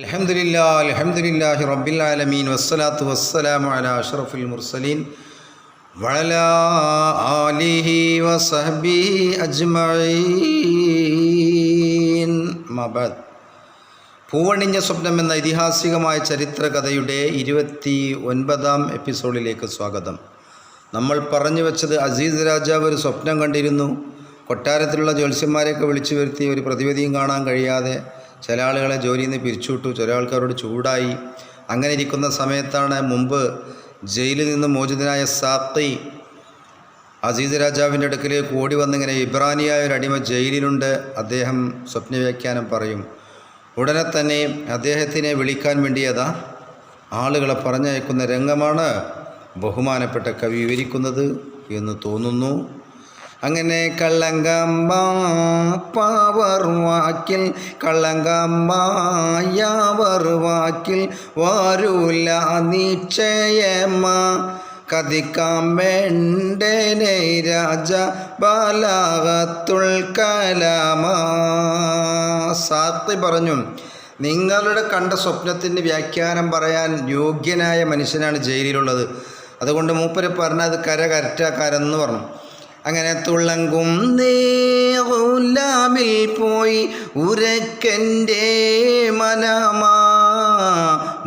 അൽഹംദുലില്ലാഹി റബ്ബിൽ ആലമീൻ വസ്സലാത്തു വസ്സലാമു അലാ അഷ്റഫിൽ മുർസലീൻ വഅലാ ആലിഹി വസഹ്ബിഹി അജ്മഈൻ. മബദ്. പൂവണിഞ്ഞ സ്വപ്നം എന്ന ഐതിഹാസികമായ ചരിത്രകഥയുടെ 29-ാം എപ്പിസോഡിലേക്ക് സ്വാഗതം. നമ്മൾ പറഞ്ഞു വെച്ചത് അസീസ് രാജാവ് ഒരു സ്വപ്നം കണ്ടിരുന്നു. കൊട്ടാരത്തിലുള്ള ജ്യോത്സ്യന്മാരെയൊക്കെ വിളിച്ചു വരുത്തി ഒരു പ്രതിവിധിയും കാണാൻ കഴിയാതെ ചില ആളുകളെ ജോലിയിൽ നിന്ന് പിരിച്ചുവിട്ടു, ചില ആൾക്കാരോട് ചൂടായി. അങ്ങനെ ഇരിക്കുന്ന സമയത്താണ് മുമ്പ് ജയിലിൽ നിന്ന് മോചിതനായ സാഖി അസീസ് രാജാവിൻ്റെ അടുക്കലേക്ക് ഓടി വന്നിങ്ങനെ ഇബ്രാനിയായ ഒരു അടിമ ജയിലിലുണ്ട്, അദ്ദേഹം സ്വപ്നവ്യാഖ്യാനം പറയും. ഉടനെ തന്നെ അദ്ദേഹത്തിനെ വിളിക്കാൻ വേണ്ടിയതാ ആളുകളെ പറഞ്ഞയക്കുന്ന രംഗമാണ് ബഹുമാനപ്പെട്ട കവി വിവരിക്കുന്നത് എന്ന് തോന്നുന്നു. അങ്ങനെ കളങ്കമ്മ പാവർ വാക്കിൽ കളങ്കമ്മയവർ വാക്കിൽ വരൂല നിശ്ചയമ കതിക്കാം വേണ്ടനെ രാജ ബലാഗത്തുൽ കലാമ. സാഖി പറഞ്ഞു, നിങ്ങളുടെ കണ്ട സ്വപ്നത്തിൻ്റെ വ്യാഖ്യാനം പറയാൻ യോഗ്യനായ മനുഷ്യനാണ് ജയിലിലുള്ളത്. അതുകൊണ്ട് മൂപ്പര് പറഞ്ഞത് കരകരറ്റാക്കാരെന്ന് പറഞ്ഞു. അങ്ങനെ തുള്ളങ്കും നേലാമിൽ പോയി ഉരക്കൻ്റെ മനമാ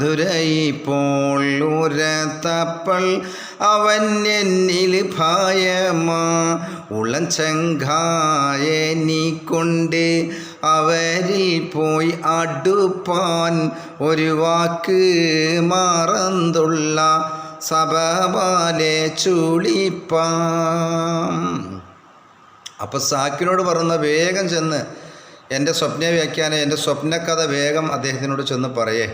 ദുരയിപ്പോൾ ഉരത്തപ്പൾ അവൻ എന്നിൽ ഭയമാ ഉളഞ്ചങ്കായനിക്കൊണ്ട് അവരിൽ പോയി അടുപ്പാൻ ഒരു വാക്ക് മറന്തുള്ള സബാലെ ചുളിപ്പാം. അപ്പോൾ സാക്കിനോട് പറഞ്ഞ വേഗം ചെന്ന് എൻ്റെ സ്വപ്ന വ്യാഖ്യാനം, എൻ്റെ സ്വപ്നകഥ വേഗം അദ്ദേഹത്തിനോട് ചെന്ന് പറയേ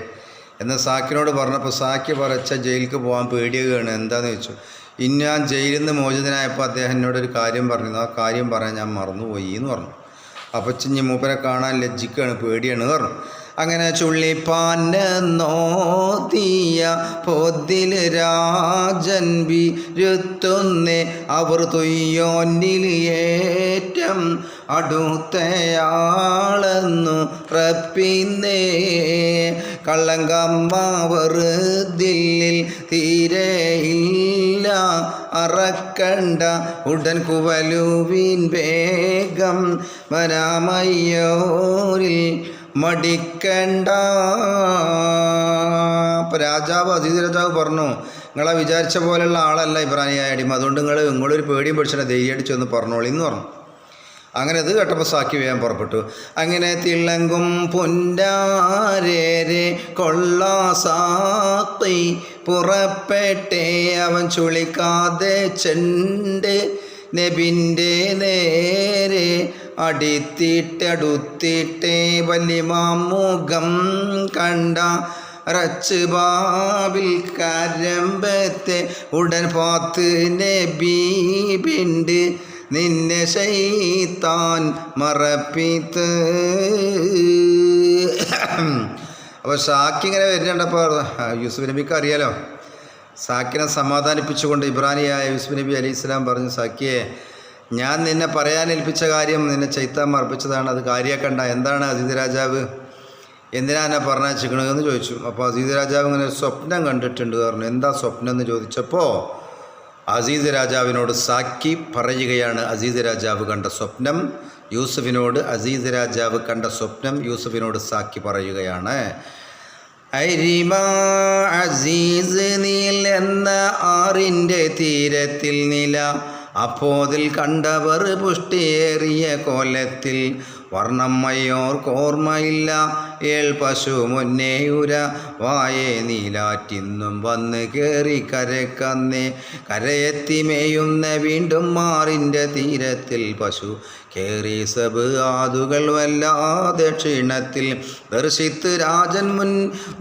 എന്ന് സാക്കിനോട് പറഞ്ഞപ്പോൾ സാക്കി പറച്ച ജയിലിലേക്ക് പോകാൻ പേടിയുകയാണ്. എന്താണെന്ന് ചോദിച്ചു. ഇന്ന് ഞാൻ ജയിലിൽ നിന്ന് മോചിതനായപ്പോൾ അദ്ദേഹം എന്നോടൊരു കാര്യം പറഞ്ഞിരുന്നു, ആ കാര്യം പറയാൻ ഞാൻ മറന്നുപോയി എന്ന് പറഞ്ഞു. അപ്പോൾ ചിഞ്ഞി മൂപ്പരെ കാണാൻ ലജ്ജിക്കുകയാണ്, പേടിയാണ് പറഞ്ഞു. അങ്ങനെ ചുള്ളിപ്പാന്നോത്തിയ പൊതിൽ രാജൻ വിരുത്തുന്നേ അവർ തൊയ്യോന്നിൽ ഏറ്റം അടുത്തയാളെന്നു റപ്പിന്നേ കള്ളങ്കമ്മ വെറുതിൽ തീരെയില്ല അറക്കണ്ട ഉടൻ കുവലുവിൻ വേഗം വരാമയ്യോരിൽ മടിക്കണ്ട. അപ്പോൾ രാജാവ് അസീസ് രാജാവ് പറഞ്ഞു, നിങ്ങളെ വിചാരിച്ച പോലെയുള്ള ആളല്ല ഇബ്രാനിയായ അടിമ, അതുകൊണ്ട് നിങ്ങളൊരു പേടിയും പഠിച്ചിട്ട് ധൈര്യമായിട്ട് ചെന്ന് പറഞ്ഞോളി എന്ന് പറഞ്ഞു. അങ്ങനെ ഇത് കേട്ടപ്പോൾ സാക്കി വേഗം പുറപ്പെട്ടു. അങ്ങനെ തിളങ്കും പൊന്നാരേരെ കൊള്ളാ സാത്തി പുറപ്പെട്ടേ അവൻ ചുളിക്കാതെ ചെണ്ട് നബിൻ്റെ നേരെ അടുത്തിട്ടേ വലിമാമുഖം കണ്ട റച്ച് ബാബിൽ കരമ്പത്തെ ഉടൻ പാത്ത് നബീബിണ്ട് നിന്നെ ശൈത്താൻ മറപ്പിത്ത്. അപ്പോൾ സാക്കി ഇങ്ങനെ വരുന്നുണ്ടപ്പോൾ യൂസുഫ് നബിക്ക് അറിയാലോ. സാക്കിനെ സമാധാനിപ്പിച്ചുകൊണ്ട് ഇബ്രാനിയായ യൂസുഫ് നബി അലൈഹി സ്വലാം പറഞ്ഞു, സാക്കിയെ ഞാൻ നിന്നെ പറയാൻ ഏൽപ്പിച്ച കാര്യം നിന്നെ ചൈത്താൻ മറപ്പിച്ചതാണ്, അത് കാര്യമാക്കണ്ട. എന്താണ് അസീസ് രാജാവ്, എന്തിനാ എന്നെ പറഞ്ഞയച്ചിക്കണമെന്ന് ചോദിച്ചു. അപ്പോൾ അസീസ് രാജാവ് ഇങ്ങനെ സ്വപ്നം കണ്ടിട്ടുണ്ട് പറഞ്ഞു. എന്താ സ്വപ്നം എന്ന് ചോദിച്ചപ്പോൾ അസീസ് രാജാവിനോട് സാക്കി പറയുകയാണ് അസീസ് രാജാവ് കണ്ട സ്വപ്നം യൂസുഫിനോട്. അസീസ് രാജാവ് കണ്ട സ്വപ്നം യൂസുഫിനോട് സാക്കി പറയുകയാണ്. അരിമ അസീസ് നീൽ എന്ന ആറിൻ്റെ തീരത്തിൽ നില അപ്പോതിൽ കണ്ടവർ പുഷ്ടിയേറിയ കോലത്തിൽ വർണ്ണമ്മയോർക്കോർമ്മയില്ല ഏൾ പശു മുന്നേയുര വായേ നീലാറ്റിന്നും വന്ന് കയറി കരക്കന്നേ കരയെത്തി മേയുന്ന വീണ്ടും മാറിൻ്റെ തീരത്തിൽ പശു കേറി സബ് ആതുകൾ വല്ലാതെ ക്ഷീണത്തിൽ ദർശിത്ത് രാജൻ മുൻ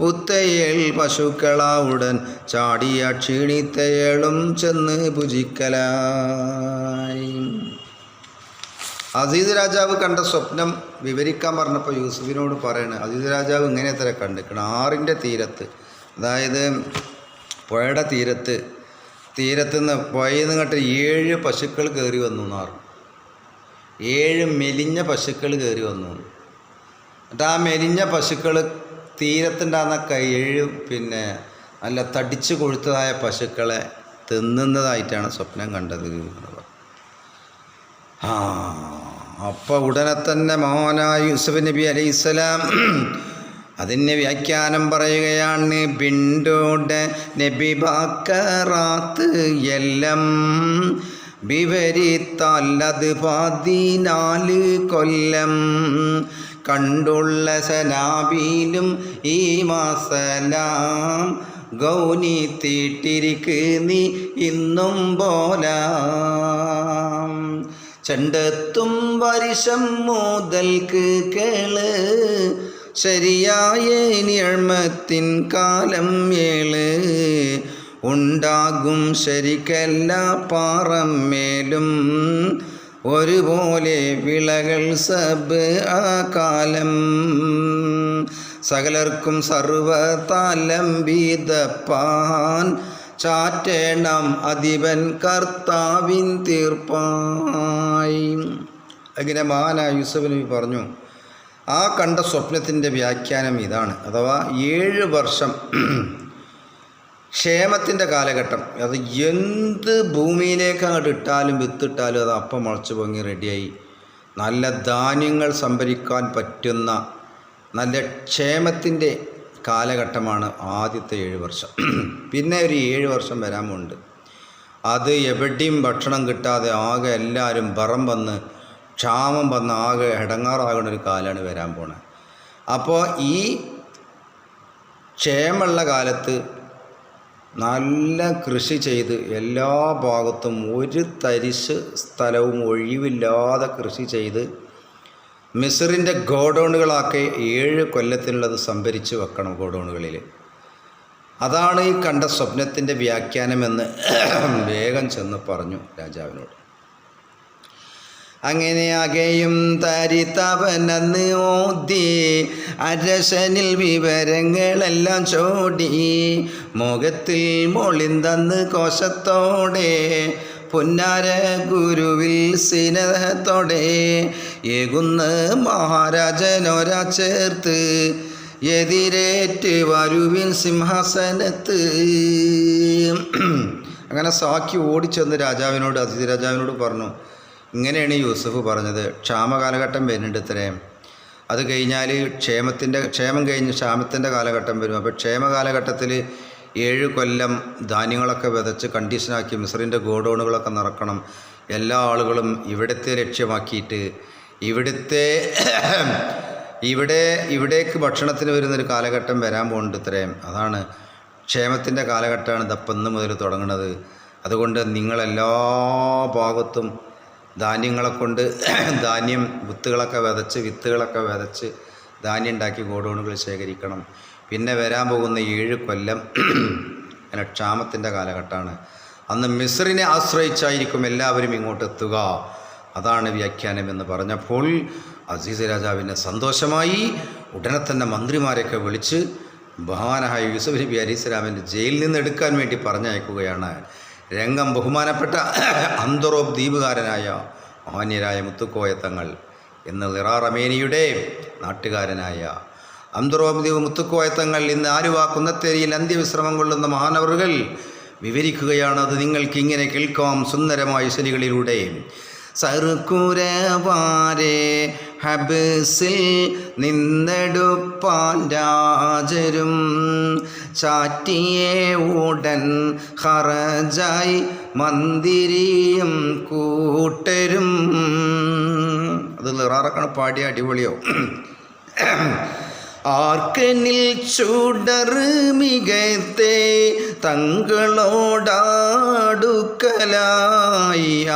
ഉത്തയേൾ പശുക്കളാവുടൻ ചാടിയ ക്ഷീണിത്തയേളും ചെന്ന് ഭുജിക്കലായി. അസീസ് രാജാവ് കണ്ട സ്വപ്നം വിവരിക്കാൻ പറഞ്ഞപ്പോൾ യൂസുഫിനോട് പറയണേ, അസീസ് രാജാവ് ഇങ്ങനെ തര കണ്ടിക്കണം. ആറിൻ്റെ തീരത്ത്, അതായത് പുഴയുടെ തീരത്ത് നിന്ന് പുഴയിൽ നിന്ന് കണ്ട് 7 പശുക്കൾ കയറി വന്നു എന്നാറ്. 7 മെലിഞ്ഞ പശുക്കൾ കയറി വന്നു. എന്നിട്ട് ആ മെലിഞ്ഞ പശുക്കൾ തീരത്തുണ്ടാകുന്ന 7 നല്ല തടിച്ചു കൊഴുത്തതായ പശുക്കളെ തിന്നുന്നതായിട്ടാണ് സ്വപ്നം കണ്ടത്. അപ്പോൾ ഉടനെ തന്നെ മഹാനായ യൂസുഫ് നബി അലൈഹിസ്സലാം അതിന് വ്യാഖ്യാനം പറയുകയാണ്. ബിണ്ടോടെ നബി ബക്കറാത്ത് എല്ലാം വിവരിത്താലത് 14 കൊല്ലം കണ്ടുള്ള സനാബിലും ഈ മാസലാം ഗൗനി തീട്ടിരിക്ക് നീ ഇന്നും പോലാം ചെണ്ടെത്തും വർഷം മുതൽക്ക് കേള് ശരിയായ നിയമത്തിൻ കാലം 7 ഉണ്ടാകും ശരിക്കല്ല പാറമേലും ഒരുപോലെ വിളകൾ സബ് ആ കാലം സകലർക്കും സർവതാലം വീതപ്പാൻ ചാറ്റേണം അധിപൻ കർത്താവിൻ തീർപ്പായി. അങ്ങനെ മഹാനായ യൂസുഫ് നബി പറഞ്ഞു, ആ കണ്ട സ്വപ്നത്തിൻ്റെ വ്യാഖ്യാനം ഇതാണ്. അഥവാ 7 വർഷം ക്ഷേമത്തിൻ്റെ കാലഘട്ടം. അത് എന്ത് ഭൂമിയിലേക്ക് അങ്ങോട്ട് ഇട്ടാലും വിത്തിട്ടാലും അത് അപ്പം മുളച്ച് പൊങ്ങി റെഡിയായി നല്ല ധാന്യങ്ങൾ സംഭരിക്കാൻ പറ്റുന്ന നല്ല ക്ഷേമത്തിൻ്റെ കാലഘട്ടമാണ് ആദ്യത്തെ 7 വർഷം. പിന്നെ ഒരു 7 വർഷം വരാൻ പോകുന്നുണ്ട്. അത് എവിടെയും ഭക്ഷണം കിട്ടാതെ ആകെ എല്ലാവരും ബറം വന്ന് ക്ഷാമം വന്ന് ആകെ ഇടങ്ങാറാകുന്ന ഒരു കാലമാണ് വരാൻ പോണത്. അപ്പോൾ ഈ ക്ഷേമമുള്ള കാലത്ത് നല്ല കൃഷി ചെയ്ത് എല്ലാ ഭാഗത്തും ഒരു തരിശ് സ്ഥലവും ഒഴിവില്ലാതെ കൃഷി ചെയ്ത് മിസ്റിൻ്റെ ഗോഡൗണുകളാക്കി 7 കൊല്ലത്തിനുള്ളത് സംഭരിച്ച് വെക്കണം ഗോഡൗണുകളിൽ. അതാണ് ഈ കണ്ട സ്വപ്നത്തിൻ്റെ വ്യാഖ്യാനമെന്ന് വേഗം ചെന്ന് പറഞ്ഞു രാജാവിനോട്. അങ്ങനെ അകയും തരിത്തവനെന്ന് ഓതി അരശനിൽ വിവരങ്ങളെല്ലാം ചോടി മുഖത്തിൽ മൊളിന്തന്ന് കോശത്തോടെ പുന്നാര ഗുരുവിൽ സ്നേഹത്തോടെ ഏകുന്ന മഹാരാജനോരാ ചേർത്ത് എതിരേറ്റ് വരുവിൻ സിംഹാസനത്ത്. അങ്ങനെ സാക്കി ഓടിച്ചെന്ന് രാജാവിനോട് അതിഥി രാജാവിനോട് പറഞ്ഞു, ഇങ്ങനെയാണ് യൂസുഫ് പറഞ്ഞത്, ക്ഷാമകാലഘട്ടം വരുന്നുണ്ട് ഇത്രയും. അത് കഴിഞ്ഞാൽ ക്ഷേമം കഴിഞ്ഞ് ക്ഷാമത്തിൻ്റെ കാലഘട്ടം വരും. അപ്പോൾ ക്ഷേമകാലഘട്ടത്തിൽ 7 കൊല്ലം ധാന്യങ്ങളൊക്കെ വിതച്ച് കണ്ടീഷനാക്കി മിസ്റിൻ്റെ ഗോഡൗണുകളൊക്കെ നിറക്കണം. എല്ലാ ആളുകളും ഇവിടത്തെ ലക്ഷ്യമാക്കിയിട്ട് ഇവിടേക്ക് ഭക്ഷണത്തിന് വരുന്നൊരു കാലഘട്ടം വരാൻ പോകുന്നുണ്ട് ഇത്രയും. അതാണ് ക്ഷേമത്തിൻ്റെ കാലഘട്ടമാണ് ഇതപ്പം ഇന്ന് മുതൽ തുടങ്ങുന്നത്. അതുകൊണ്ട് നിങ്ങളെല്ലാ ഭാഗത്തും ധാന്യങ്ങളെ കൊണ്ട് വിത്തുകളൊക്കെ വിതച്ച് ധാന്യം ഉണ്ടാക്കി ഗോഡൗണുകൾ ശേഖരിക്കണം. പിന്നെ വരാൻ പോകുന്ന 7 കൊല്ലം അങ്ങനെ ക്ഷാമത്തിൻ്റെ കാലഘട്ടമാണ്. അന്ന് മിസ്റിനെ ആശ്രയിച്ചായിരിക്കും എല്ലാവരും ഇങ്ങോട്ട് എത്തുക. അതാണ് വ്യാഖ്യാനം എന്ന് പറഞ്ഞപ്പോൾ അസീസ് രാജാവിന് സന്തോഷമായി. ഉടനെ തന്നെ മന്ത്രിമാരെയൊക്കെ വിളിച്ച് മഹാനായ യൂസുഫ് നബി അലൈഹിസ്സലാമിൻ്റെ ജയിലിൽ നിന്ന് എടുക്കാൻ വേണ്ടി പറഞ്ഞയക്കുകയാണ്. രംഗം ബഹുമാനപ്പെട്ട അന്തറോബ് ദ്വീപുകാരനായ മഹാന്യരായ മുത്തുക്കോയത്തങ്ങൾ എന്ന് ലിറാറമേനിയുടെ നാട്ടുകാരനായ അന്തറോബ് ദ്വീപ് മുത്തുക്കോയത്തങ്ങൾ ഇന്ന് ആലുവ കുന്നത്തേരിയിൽ അന്ത്യവിശ്രമം കൊള്ളുന്ന മഹാനവറുകൾ വിവരിക്കുകയാണ്. അത് നിങ്ങൾക്ക് ഇങ്ങനെ കേൾക്കാം സുന്ദരമായ ശൈലികളിലൂടെ. സർക്കുരവാരെ ഹബ്സിൽ നിന്നെടുപ്പാൻ രാജരും ചാറ്റിയെ ഉടൻ ഹറജായി മന്ദിരിയും കൂട്ടരും. അത് ലിറാറക്കാണ് പാടിയ അടിപൊളിയോ. ആർക്കനിൽ ചുടർ മികത്തെ തങ്ങളോടാടുക്കലായി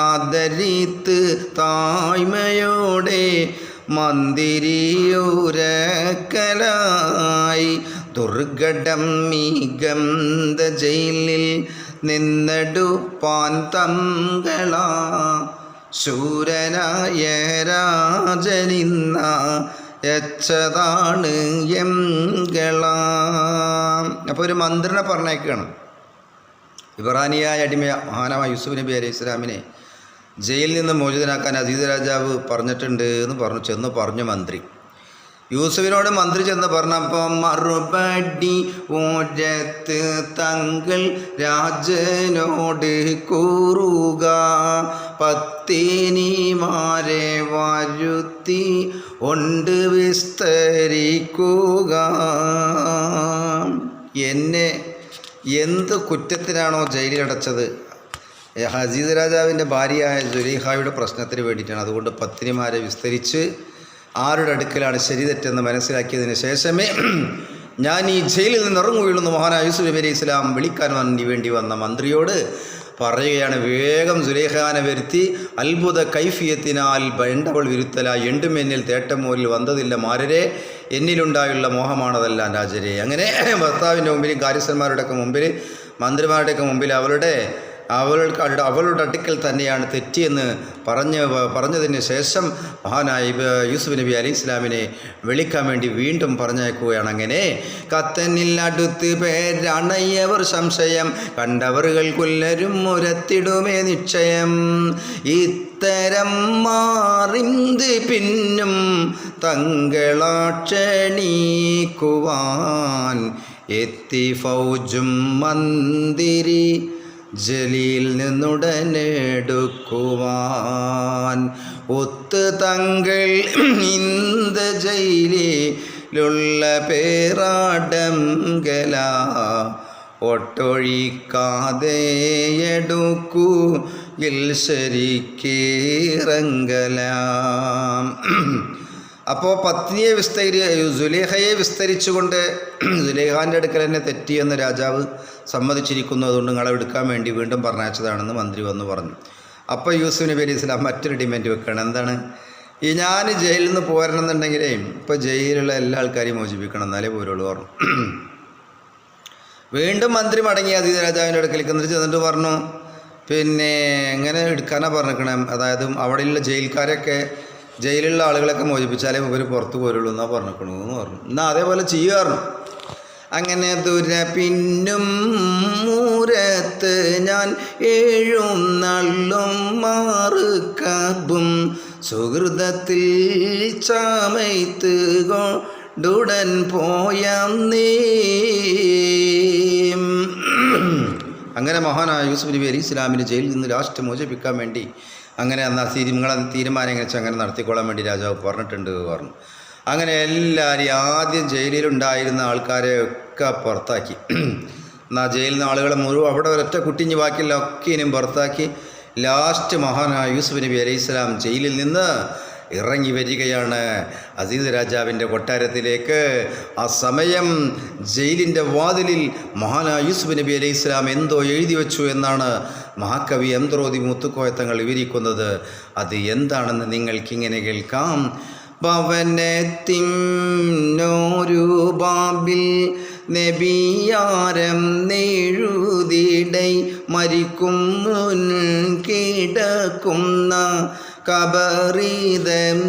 ആദരിത്ത് തായ്മയോടെ മന്ദിരിയൂരക്കലായി ദുർഘടം മികന്ത ജയിലിൽ നിന്നെടുപ്പാൻ തങ്ങളാ ശൂരനായ രാജനിന്ന യച്ചതാണ് എംകളാം. അപ്പോൾ ഒരു മന്ത്രിനെ പറഞ്ഞേക്കുകയാണ്. ഇബ്രാനിയായ അടിമ മഹാനായ യൂസുഫ് നബി അലൈഹി ഇസ്ലാമിനെ ജയിലിൽ നിന്ന് മോചിതനാക്കാൻ അസീസ് രാജാവ് പറഞ്ഞിട്ടുണ്ട് എന്ന് ചെന്ന് പറഞ്ഞു മന്ത്രി. യൂസുഫിനോട് മന്ത്രി ചെന്ന് പറഞ്ഞപ്പോൾ മറുപടി ഓരത്ത് തങ്ങൾ രാജനോട് കൂറുക, പത്തിനിമാരെ വരുത്തി ഉണ്ട് വിസ്തരിക്കുക. എന്നെ എന്ത് കുറ്റത്തിനാണോ ജയിലിലടച്ചത്? അസീസ് രാജാവിൻ്റെ ഭാര്യയായ സുലൈഖയുടെ പ്രശ്നത്തിന് വേണ്ടിയിട്ടാണ്. അതുകൊണ്ട് പത്നിമാരെ വിസ്തരിച്ച് ആരുടെ അടുക്കലാണ് ശരി തെറ്റെന്ന് മനസ്സിലാക്കിയതിന് ശേഷമേ ഞാൻ ഈ ജയിലിൽ നിന്ന് ഇറങ്ങുകയുള്ളൂ. മഹാനായ യൂസുഫ് നബി അലൈഹി സ്വലാം വിളിക്കാൻ വേണ്ടി വന്ന മന്ത്രിയോട് പറയുകയാണ്, വേഗം സുലൈഖാനെ വരുത്തി അത്ഭുത കൈഫിയത്തിനാൽ വേണ്ടവൾ വിരുത്തല എണ്ടുമെന്നിൽ തേട്ടമോരിൽ വന്നതില്ല മാരരെ, എന്നിലുണ്ടായുള്ള മോഹമാണതെല്ലാം രാജരെ. അങ്ങനെ ഭർത്താവിൻ്റെ മുമ്പിലും കാര്യസ്ഥന്മാരുടെയൊക്കെ മുമ്പിൽ മന്ത്രിമാരുടെയൊക്കെ മുമ്പിൽ അവളുടെ അടുക്കൽ തന്നെയാണ് തെറ്റിയെന്ന് പറഞ്ഞതിന് ശേഷം മഹാനായ യൂസുഫ് നബി അലൈഹി ഇസ്ലാമിനെ വിളിക്കാൻ വേണ്ടി വീണ്ടും പറഞ്ഞയക്കുകയാണ്. അങ്ങനെ കത്തനിൽ അടുത്ത് പേരണയവർ സംശയം കണ്ടവറുകൾ കൊല്ലരും മുരത്തിടുമേ നിശ്ചയം. ഇത്തരം മാറിന്ത് പിന്നും തങ്ങളാക്ഷണീക്കുവാൻ എത്തി ഫൗജും മന്ദിരി ജലീൽ നിന്നുടനെടുക്കുവാൻ. ഒത്ത് തങ്ങൾ ഇന്ത ജയിലിലുള്ള പേരാടംകല ഒട്ടൊഴിക്കാതെ എടുക്കൂ ശരിക്കിറങ്ങലാം. അപ്പോൾ പത്നിയെ സുലൈഖയെ വിസ്തരിച്ചുകൊണ്ട് സുലൈഖാൻ്റെ അടുക്കൽ തന്നെ തെറ്റിയെന്ന് രാജാവ് സമ്മതിച്ചിരിക്കുന്നു, അതുകൊണ്ട് നിങ്ങളെ എടുക്കാൻ വേണ്ടി വീണ്ടും പറഞ്ഞയച്ചതാണെന്ന് മന്ത്രി വന്ന് പറഞ്ഞു. അപ്പോൾ യൂസുഫ് നബി അലൈഹി സ്വലാം മറ്റൊരു ഡിമാൻഡ് വെക്കുകയാണ്. എന്താണ്? ഞാൻ ജയിലിൽ നിന്ന് പോരണമെന്നുണ്ടെങ്കിലേ ഇപ്പോൾ ജയിലിലുള്ള എല്ലാ ആൾക്കാരെയും മോചിപ്പിക്കണം, എന്നാലേ പോരുള്ളൂ പറഞ്ഞു. വീണ്ടും മന്ത്രി മടങ്ങി അസീസ് രാജാവിൻ്റെ അടുക്കലേക്ക് ചെന്നിട്ട് പറഞ്ഞു, പിന്നെ എങ്ങനെ എടുക്കാനാണ് പറഞ്ഞിരിക്കണം, അതായത് അവിടെയുള്ള ജയിലിലുള്ള ആളുകളൊക്കെ മോചിപ്പിച്ചാലേ ഇവർ പുറത്ത് പോരുള്ളൂ എന്നാണ് പറഞ്ഞിരിക്കണമെന്ന് പറഞ്ഞു. എന്നാൽ അതേപോലെ ചെയ്യുമായിരുന്നു. അങ്ങനെ ദുര പിന്നും മൂരത്ത് ഞാൻ ഏഴും നള്ളും മാറുകബും സുഹൃതത്തിൽ ചാമയ്ത്ത് കൊണ്ടുടൻ പോയാം നീ. അങ്ങനെ മഹാനായ യൂസുഫ് നബി അലൈഹി ഇസ്ലാമിന് ജയിലിൽ നിന്ന് ലാസ്റ്റ് മോചിപ്പിക്കാൻ വേണ്ടി അങ്ങനെ എന്നാൽ നിങ്ങളെ തീരുമാനം എങ്ങനെ വെച്ചാൽ അങ്ങനെ നടത്തിക്കൊള്ളാൻ വേണ്ടി രാജാവ് പറഞ്ഞിട്ടുണ്ട് പറഞ്ഞു. അങ്ങനെ എല്ലാവരെയും ആദ്യം ജയിലിലുണ്ടായിരുന്ന ആൾക്കാരെ ഒക്കെ പുറത്താക്കി. എന്നാൽ ജയിലിൽ നിന്ന് ആളുകളെ മുഴുവൻ അവിടെ ഒരൊറ്റ കുട്ടിഞ്ഞ് ബാക്കിയുള്ള ഒക്കെയും പുറത്താക്കി. ലാസ്റ്റ് മഹാനായ യൂസുഫ് നബി അലൈഹി സ്വലാം ജയിലിൽ നിന്ന് ഇറങ്ങി വരികയാണ് അസീസ് രാജാവിൻ്റെ കൊട്ടാരത്തിലേക്ക്. ആ സമയം ജയിലിൻ്റെ വാതിലിൽ മഹാനായ യൂസുഫ് നബി അലൈഹി സ്വലാം എന്തോ എഴുതി വെച്ചു എന്നാണ് മഹാകവി അന്ത്രോതി മുത്തുക്കോയത്തങ്ങൾ വിവരിക്കുന്നത്. അത് എന്താണെന്ന് നിങ്ങൾക്കിങ്ങനെ കേൾക്കാം. ഭവനത്തിന്നൊരു ബാബിൽ നബിയാരം നെഴുതിടൈ മരിക്കും മുൻ കിടക്കുന്ന കബറിതം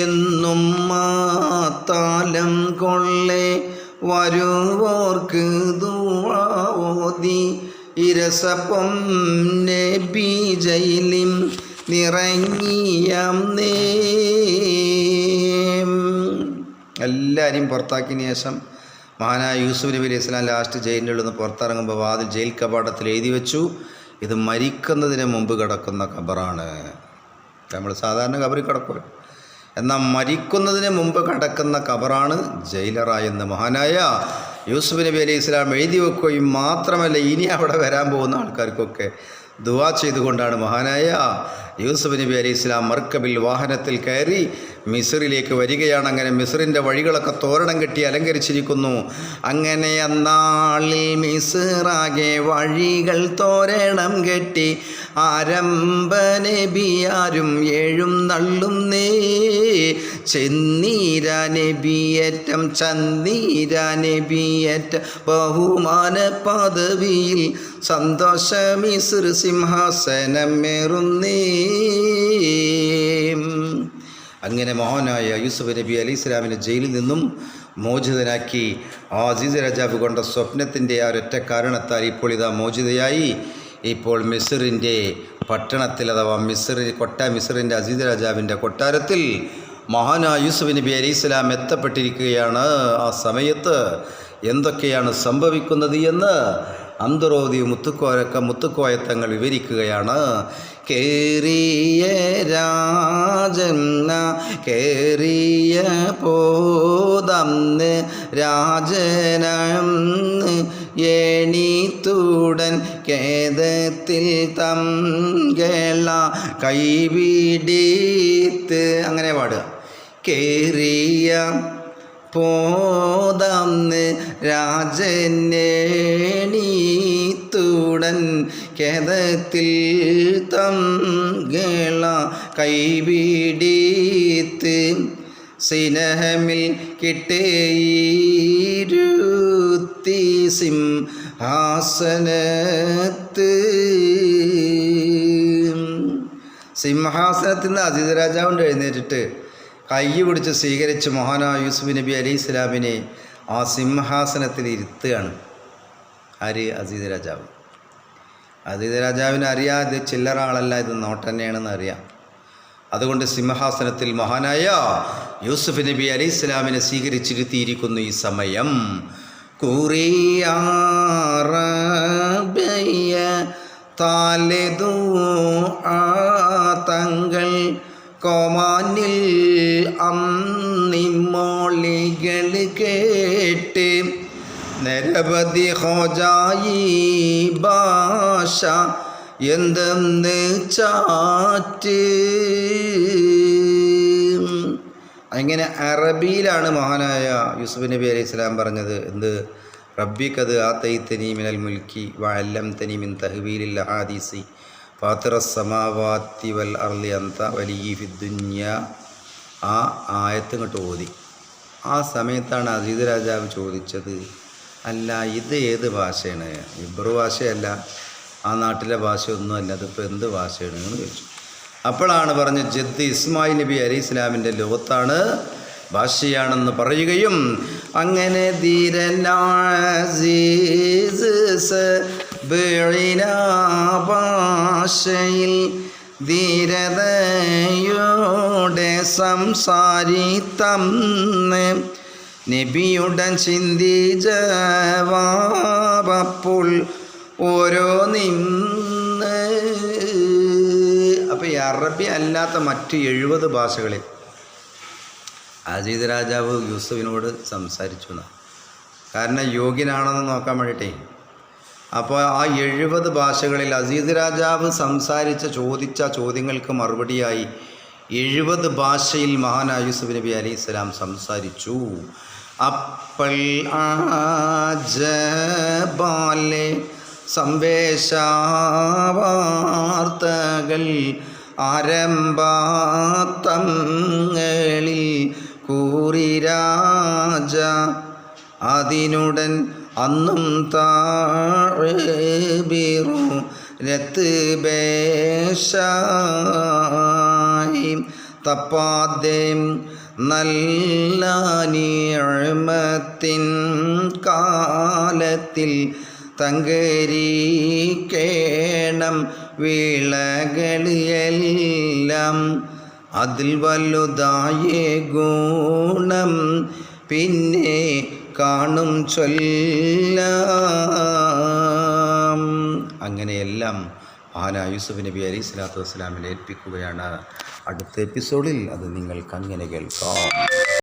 എന്നും മാത്താലം കൊള്ളെ വരുവോർക്ക് ദുആ ഓതി ഇരസപ്പം നബി ജയിലിം നിറങ്ങിയാം നേ. എല്ലാവരെയും പുറത്താക്കിയതിന് ശേഷം മഹാനായ യൂസുഫ് നബി അലൈഹി സ്വലാം ലാസ്റ്റ് ജയിലിൻ്റെ ഉള്ളിൽ നിന്ന് പുറത്തിറങ്ങുമ്പോൾ വാതിൽ ജയിൽ കവാടത്തിൽ എഴുതി വെച്ചു, ഇത് മരിക്കുന്നതിന് മുമ്പ് കിടക്കുന്ന ഖബറാണ്. നമ്മൾ സാധാരണ ഖബറിൽ കിടക്കുമല്ലോ, എന്നാൽ മരിക്കുന്നതിന് മുമ്പ് കിടക്കുന്ന ഖബറാണ് ജയിലറായെന്ന് മഹാനായ യൂസുഫ് നബി അലൈഹി സ്വലാം എഴുതി വെക്കുകയും മാത്രമല്ല ഇനി അവിടെ വരാൻ പോകുന്ന ആൾക്കാർക്കൊക്കെ ദുആ ചെയ്തുകൊണ്ടാണ് മഹാനായ യൂസുഫ് നബി അലൈഹി സ്വലാം മർക്കബിൽ വാഹനത്തിൽ കയറി മിസ്റിലേക്ക് വരികയാണ്. അങ്ങനെ മിസ്റിൻ്റെ വഴികളൊക്കെ തോരണം കെട്ടി അലങ്കരിച്ചിരിക്കുന്നു. അങ്ങനെ അന്നാളിൽ മിസ്റാകെ വഴികൾ തോരണം കെട്ടി ആരംഭ നബിയാരും ഏഴും നള്ളും നേ. ചെന്നീര നബിയേറ്റം ചന്നീര നബിയേറ്റ ബഹുമാന പദവിയിൽ സന്തോഷ മിസ്ർ സിംഹാസനമേറുന്നേ. അങ്ങനെ മഹാനായ യൂസുഫ് നബി അലൈഹി സ്വലാമിനെ ജയിലിൽ നിന്നും മോചിതനാക്കി. ആ അസീസ് രാജാവ് കൊണ്ട സ്വപ്നത്തിൻ്റെ ആ ഒരൊറ്റ കാരണത്താൽ ഇപ്പോൾ ഇതാ മോചിതയായി. ഇപ്പോൾ മിസ്റിൻ്റെ പട്ടണത്തിൽ അഥവാ മിസ്റിൻ്റെ അസീസ് രാജാവിൻ്റെ കൊട്ടാരത്തിൽ മഹാനായ യൂസുഫ് നബി അലൈഹി സ്വലാം എത്തപ്പെട്ടിരിക്കുകയാണ്. ആ സമയത്ത് എന്തൊക്കെയാണ് സംഭവിക്കുന്നത് എന്ന് അന്തരോധി മുത്തുക്കോയത്തങ്ങൾ വിവരിക്കുകയാണ്. കേറിയ രാജന്ന കേറിയ പോതന്ന് രാജനന്ന് എണീത്തുടൻ കേദത്തിൽ തംഗള കൈപിടിത്ത് അങ്ങനെ പാടുക. കേറിയ പോതന്ന് രാജനേണീത്തുടൻ കേദത്തിൽ തംഗള കൈപിടിത്ത് സിനഹമിൽ കിട്ടേയിരുത്തി സിംഹാസനത്തിൽ നിന്ന് അസീസ് രാജാവിൻ്റെ എഴുന്നേറ്റിട്ട് കൈ പിടിച്ച് സ്വീകരിച്ച് മഹാനായ യൂസുഫ് നബി അലൈഹി സ്വലാമിനെ ആ സിംഹാസനത്തിൽ ഇരുത്തുകയാണ്. ആര്? അസീസ് രാജാവ്. അസീസ് രാജാവിന് അറിയാം ഇത് ചില്ലറ ആളല്ല, ഇത് നോട്ടന്നെയാണെന്ന് അറിയാം. അതുകൊണ്ട് സിംഹാസനത്തിൽ മഹാനായ യൂസുഫ് നബി അലൈഹി സ്വലാമിനെ സ്വീകരിച്ചിരുത്തിയിരിക്കുന്നു. ഈ സമയം കുറിയാറബയ്യ താലെതു തങ്ങൾ കോമാനിൽ അന്നിമോളികൾ കേട്ട് നിരവധി ഹോജായി ഭാഷ എന്തെന്ന് ചാറ്റ്. അങ്ങനെ അറബിയിലാണ് മഹാനായ യൂസുഫ് നബി അലൈഹി സ്വലാം പറഞ്ഞത്. എന്ത്? റബ്ബിക്കത് ആതൈതനി മിനൽ മുൽക്കി വഅല്ലംതനി മിൻ തഹ്വീലിൽ അഹാദീസി ഫാത്തിറസ് സമാവാത്തി വൽ അർളി അന്ത വലിയ്യി ഫിദ്ദുനിയ. ആ ആയത്ത് ഇങ്ങോട്ട് ഓതി. ആ സമയത്താണ് അസീസ് രാജാവ് ചോദിച്ചത്, അല്ല ഇത് ഏത് ഭാഷയാണ്? ഇബ്രു ഭാഷയല്ല, ആ നാട്ടിലെ ഭാഷയൊന്നുമല്ല, അതിപ്പോൾ എന്ത് ഭാഷയാണ് എന്ന് ചോദിച്ചു. അപ്പോഴാണ് പറഞ്ഞ് ജദ്ദ് ഇസ്മായിൽ നബി അലൈഹി സ്വലാമിൻ്റെ ലോകത്താണ് ഭാഷയാണെന്ന് പറയുകയും അങ്ങനെ ഭാഷയിൽ ധീരതയോടെ സംസാരിത്തന്ന് നബിയുടൻ ചിന്തി ജവാബപ്പോൾ ഓരോ നിന്ന്. അപ്പോൾ ഈ അറബി അല്ലാത്ത മറ്റ് 70 ഭാഷകളിൽ അസീസ് രാജാവ് യൂസുഫിനോട് സംസാരിച്ചു എന്നാണ്. കാരണം യോഗ്യനാണെന്ന് നോക്കാൻ വേണ്ടിയിട്ടേ. അപ്പോൾ ആ 70 ഭാഷകളിൽ അസീസ് രാജാവ് ചോദിച്ച ചോദ്യങ്ങൾക്ക് മറുപടിയായി 70 ഭാഷയിൽ മഹാനായ യൂസുഫ് നബി അലൈഹി സ്വലാം സംസാരിച്ചു. അപ്പോൾ ആജബാലെ സംവേശവാർത്തകൾ ആരംഭത്തങ്ങളിൽ കൂറിരാജ അതിനുടൻ അന്നും താഴെബിറു രത്ബേഷായി തപ്പാതെ നല്ല നിഅമത്തിൻ കാലത്തിൽ തങ്കരിക്കേണം വിളകളെല്ലാം അതിൽ വലുതായ ഗുണം പിന്നെ കാണും ചൊല്ലാം. അങ്ങനെയെല്ലാം മഹാനായ യൂസുഫ് നബി അലൈഹി സ്വലാത്തു വസ്സലാമിനെ ഏൽപ്പിക്കുകയാണ്. അടുത്ത എപ്പിസോഡിൽ അത് നിങ്ങൾക്ക് അങ്ങനെ കേൾക്കാം.